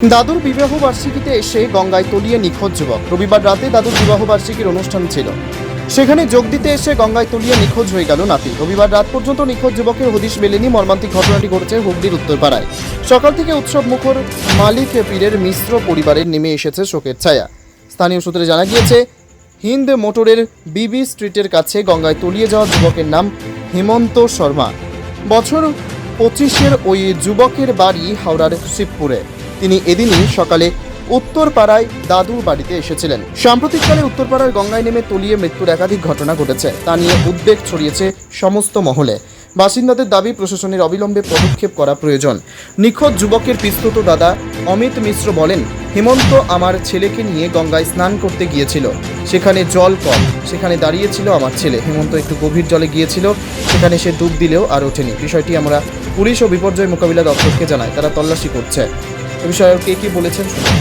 দাদুর বিবাহ বার্ষিকীতে এসে গঙ্গায় তলিয়ে নিখোঁজ যুবক। রবিবার রাতে দাদুর বিবাহ বার্ষিকীর অনুষ্ঠান ছিল, সেখানে যোগ দিতে এসে গঙ্গায় তলিয়ে নিখোঁজ হয়ে গেল নাতি। রবিবার রাত পর্যন্ত নিখোঁজ যুবকের হদিশ মেলেনি। মর্মান্তিক ঘটনাটি ঘটেছে হুগলির উত্তরপাড়ায়। সকাল থেকে উৎসব মুখর মালিক পীরের মিশ্র পরিবারের নেমে এসেছে শোকের ছায়া। স্থানীয় সূত্রে জানা গিয়েছে, হিন্দ মোটরের বিবি স্ট্রিটের কাছে গঙ্গায় তলিয়ে যাওয়া যুবকের নাম হেমন্ত শর্মা। বছর 25-এর ওই যুবকের বাড়ি হাওড়ার শিবপুরে। তিনি এদিনই সকালে উত্তরপাড়ায় দাদুর বাড়িতে এসেছিলেন। সাম্প্রতিককালে উত্তরপাড়ার গঙ্গায় নেমে তলিয়ে মৃত্যুর একাধিক ঘটনা ঘটেছে। তা নিয়ে উদ্বেগ ছড়িয়েছে সমস্ত মহলে। বাসিন্দাদের দাবি, প্রশাসনের অবিলম্বে পদক্ষেপ করা প্রয়োজন। নিখোঁজ যুবকের পিস্তত দাদা অমিত মিশ্র বলেন, হেমন্ত আমার ছেলেকে নিয়ে গঙ্গায় স্নান করতে গিয়েছিল। সেখানে জল কম, সেখানে দাঁড়িয়েছিল আমার ছেলে। হেমন্ত একটু গভীর জলে গিয়েছিল, সেখানে সে ডুব দিলেও আর ওঠেনি। বিষয়টি আমরা পুলিশ ও বিপর্যয় মোকাবিলা দপ্তরকে জানাই, তারা তল্লাশি করছে। এ বিষয়ে কে কি বলেছেন শুনুন।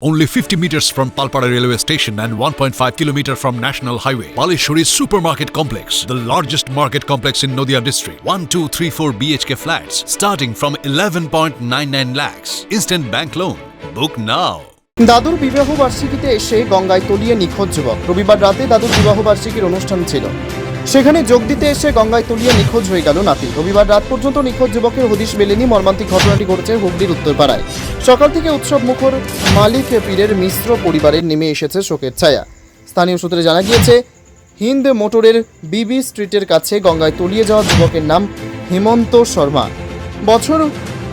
Only 50 meters from Palpara railway station and 1.5 kilometer from National Highway, Palishuri Supermarket Complex, the largest market complex in Nadia district. 1, 2, 3, 4 BHK flats starting from 11.99 lakhs. Instant bank loan. Book now. দাদুর বিবাহ বার্ষিকীতে এসে গঙ্গায় তলিয়ে নিখোঁজ যুবক। রবিবার রাতে দাদুর বিবাহ বার্ষিকীর অনুষ্ঠান ছিল, সেখানে যোগ দিতে এসে গঙ্গায় তলিয়ে নিখোঁজ হয়ে গেল নাতি। রবিবার রাত পর্যন্ত নিখোঁজ যুবকের হদিশ মেলেনি। মর্মান্তিক ঘটনাটি ঘটেছে হুগলির উত্তরপাড়ায়। সকাল থেকে উৎসব মুখর মালিক পীরের মিশ্র পরিবারের নেমে এসেছে শোকের ছায়া। স্থানীয় সূত্রে জানা গিয়েছে, হিন্দ মোটরের বিবি স্ট্রিটের কাছে গঙ্গায় তলিয়ে যাওয়া যুবকের নাম হেমন্ত শর্মা। বছর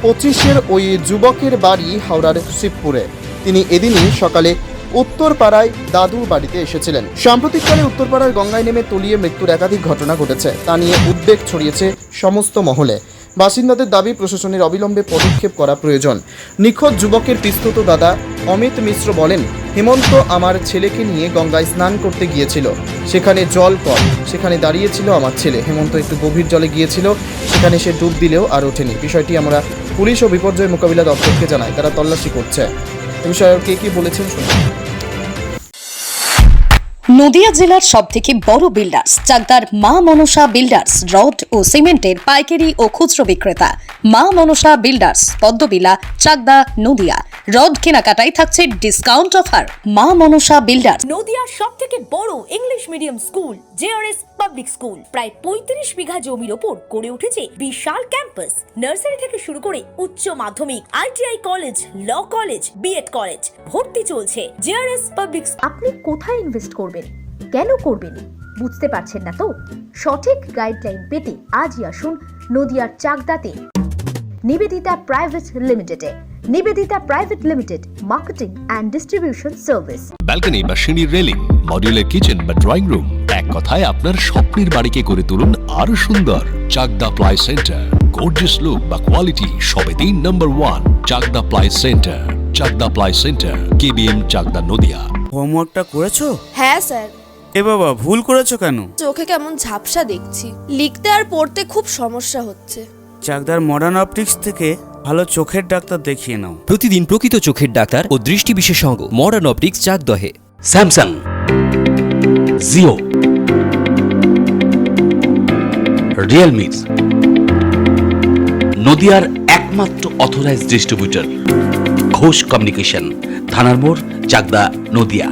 25-এর ওই যুবকের বাড়ি হাওড়ার শিবপুরে। তিনি এদিনই সকালে উত্তরপাড়ায় দাদুর বাড়িতে এসেছিলেন। সাম্প্রতিককালে উত্তরপাড়ার গঙ্গায় নেমে তলিয়ে মৃত্যুর একাধিক ঘটনা ঘটেছে। তা নিয়ে উদ্বেগ ছড়িয়েছে সমস্ত মহলে। বাসিন্দাদের দাবি, প্রশাসনের অবিলম্বে পদক্ষেপ করা প্রয়োজন। নিখোঁজ যুবকের পিস্তত দাদা অমিত মিশ্র বলেন, হেমন্ত আমার ছেলেকে নিয়ে গঙ্গায় স্নান করতে গিয়েছিল। সেখানে জল কম, সেখানে দাঁড়িয়েছিল আমার ছেলে। হেমন্ত একটু গভীর জলে গিয়েছিল, সেখানে সে ডুব দিলেও আর ওঠেনি। বিষয়টি আমরা পুলিশ ও বিপর্যয় মোকাবিলা দপ্তরকে জানাই, তারা তল্লাশি করছে। এ বিষয়ে কে কি বলেছেন শুনুন। নদিয়া জেলার সবথেকে বড় বিল্ডার্স চাকদার মা মনসা বিল্ডার্স, রড ও সিমেন্টের পাইকারি ও খুচরো বিক্রেতা। মা মনসা বিল্ডার্স, পদ্মবিলা, চাকদা, নদিয়া। রড কেনাকাটায় থাকছে ডিসকাউন্ট অফার। মা মনসা বিল্ডার্স। নদিয়ার সবথেকে বড় English medium school JRS public school, প্রায় 35 বিঘা জমির ওপর গড়ে উঠেছে বিশাল ক্যাম্পাস। নার্সারি থেকে শুরু করে উচ্চ মাধ্যমিক, ITI college, law college, BEd college, ভর্তি চলছে। JRS public. আপনি কোথায় ইনভেস্ট করবেন, কেন করবেন বুঝতে পারছেন না তো? সঠিক গাইডলাইন পেতে আজই আসুন নদিয়ার চাকদাতে নিবেদিতা প্রাইভেট লিমিটেডে। Nivedita private limited, marketing and distribution service. Balcony বা সিঁড়ির রেলিং, মডিউলার কিচেন বা ড্রয়িং রুম, এক কথায় আপনার স্বপ্নের বাড়িকে করে তুলুন আরো সুন্দর। Chakdah ply centre, gorgeous look বা কোয়ালিটি সবেতেই number 1। Chakdah ply centre, Chakdah ply centre, KBM, Chakdah, Nadia. হোমওয়ার্কটা করেছো? হ্যাঁ স্যার। এ বাবা, ভুল করেছো কেন? চোখে কেমন ঝাপসা দেখছি, লিখতে আর পড়তে খুব সমস্যা হচ্ছে। চাকদার মডার্ন অপটিক্স থেকে ভালো চোখের ডাক্তার দেখিয়ে নাও। প্রতিদিন প্রকৃত চোখের ডাক্তার ও দৃষ্টি বিশেষজ্ঞ মডার্ন অপটিক্স চাকদহে। স্যামসাং, জিও, রিয়েলমি, নদিয়ার একমাত্র অথরাইজড ডিস্ট্রিবিউটর ঘোষ কমিউনিকেশন, থানার মোড়, চাকদা, নদিয়া।